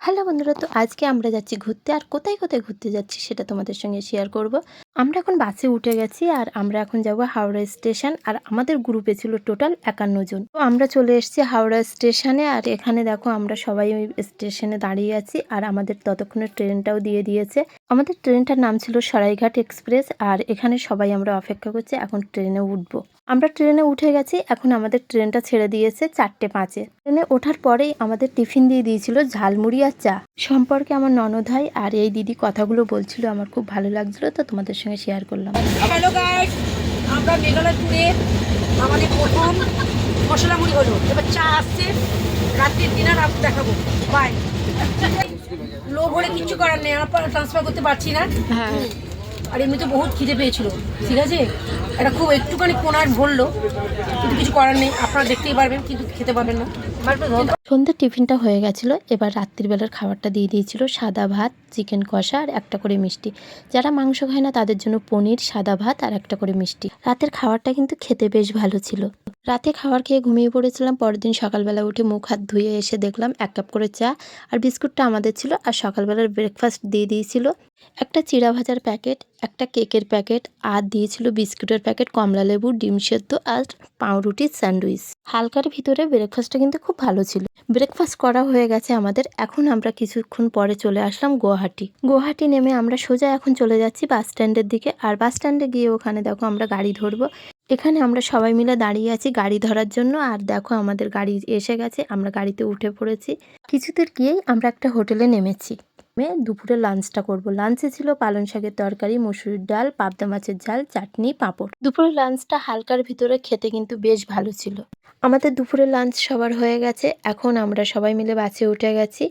Hello বন্ধুরা, তো আজকে আমরা যাচ্ছি ঘুরতে। আর কোথায় কোথায় ঘুরতে যাচ্ছি সেটা তোমাদের সঙ্গে শেয়ার করব। আমরা এখন বাসে উঠে গেছি আর আমরা এখন যাব হাওড়া স্টেশন। আর আমাদের গ্রুপে ছিল টোটাল 51 জন। তো আমরা চলে এসেছি হাওড়া স্টেশনে। আর এখানে দেখো আমরা সবাই ওই স্টেশনে দাঁড়িয়ে আছি। আর আমাদের ততক্ষণে ট্রেনটাও দিয়ে দিয়েছে। আমাদের ট্রেনটার নাম ছিল সরাইঘাট এক্সপ্রেস। আর এখানে সবাই আমরা অপেক্ষা করছি, এখন ট্রেনে উঠবো। আমরা ট্রেনে উঠে গেছি, এখন আমাদের ট্রেনটা ছেড়ে দিয়েছে 4:05-এ। ট্রেনে ওঠার পরেই আমাদের টিফিন দিয়ে দিয়েছিল ঝালমুড়ি আর চা। সম্পর্কে আমার ননদ হয় আর এই দিদি কথাগুলো বলছিল, আমার খুব ভালো লাগছিল, তো তোমাদের সঙ্গে শেয়ার করলাম। হ্যালো গাইস, আমরা মেঘালয় ট্যুরে আমাদের প্রথম মশলা মুড়ি হলো, এবার চা আসছে, রাত্রির ডিনার দেখাবো। বাই। লোভ হলে কিচ্ছু করার নেই, আমরা ট্রান্সফার করতে পারছি না। হ্যাঁ, আর এমনিতে বহুত খিদে পেয়েছিল, ঠিক আছে, এটা খুব একটুখানি কোনার ভরলো, কিন্তু কিছু করার নেই, আপনারা দেখতেই পারবেন কিন্তু খেতে পারবেন না। সন্ধ্যের টিফিনটা হয়ে গেছিলো। এবার রাত্রিবেলার খাবারটা দিয়ে দিয়েছিল সাদা ভাত, চিকেন কষা আর একটা করে মিষ্টি। যারা মাংস খায় না তাদের জন্য পনির, সাদা ভাত আর একটা করে মিষ্টি। রাতের খাবারটা কিন্তু খেতে বেশ ভালো ছিল। রাতে খাবার খেয়ে ঘুমিয়ে পড়েছিলাম। পরের দিন সকালবেলা উঠে মুখ হাত ধুয়ে এসে দেখলাম 1 কাপ করে চা আর বিস্কুটটা আমাদের ছিল। আর সকালবেলার ব্রেকফাস্ট দিয়ে দিয়েছিল একটা চিড়া ভাজার প্যাকেট, একটা কেকের প্যাকেট আর দিয়েছিল বিস্কুটের প্যাকেট, কমলা লেবু, ডিম সেদ্ধ আর পাউরুটির স্যান্ডউইচ। হালকার ভিতরে ব্রেকফাস্টটা কিন্তু খুব ভালো ছিল। ব্রেকফাস্ট করা হয়ে গেছে আমাদের। এখন আমরা কিছুক্ষণ পরে চলে আসলাম গুয়াহাটি নেমে আমরা সোজা এখন চলে যাচ্ছি বাস স্ট্যান্ডের দিকে। আর বাস স্ট্যান্ডে গিয়ে ওখানে দেখো আমরা গাড়ি ধরবো। এখানে আমরা সবাই মিলে দাঁড়িয়ে আছি গাড়ি ধরার জন্য। আর দেখো আমাদের গাড়ি এসে গেছে, আমরা গাড়িতে উঠে পড়েছি। কিছুদূর গিয়েই আমরা একটা হোটেলে নেমেছি। দুপুরে লাঞ্চটা করব। লাঞ্চে ছিল পালং শাকের তরকারি, মসুরির ডাল, পাবদা মাছের ঝাল, চাটনি, পাঁপড়। দুপুরের লাঞ্চটা হালকার ভিতরে খেতে কিন্তু বেশ ভালো ছিল। আমাদের দুপুরের লাঞ্চ সবার হয়ে গেছে। এখন আমরা সবাই মিলে বাসে উঠে গেছি।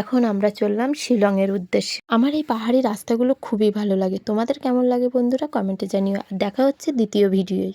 এখন আমরা চললাম শিলংয়ের উদ্দেশ্যে। আমার এই পাহাড়ি রাস্তাগুলো খুবই ভালো লাগে। তোমাদের কেমন লাগে বন্ধুরা, কমেন্টে জানিও। আর দেখা হচ্ছে দ্বিতীয় ভিডিওয়।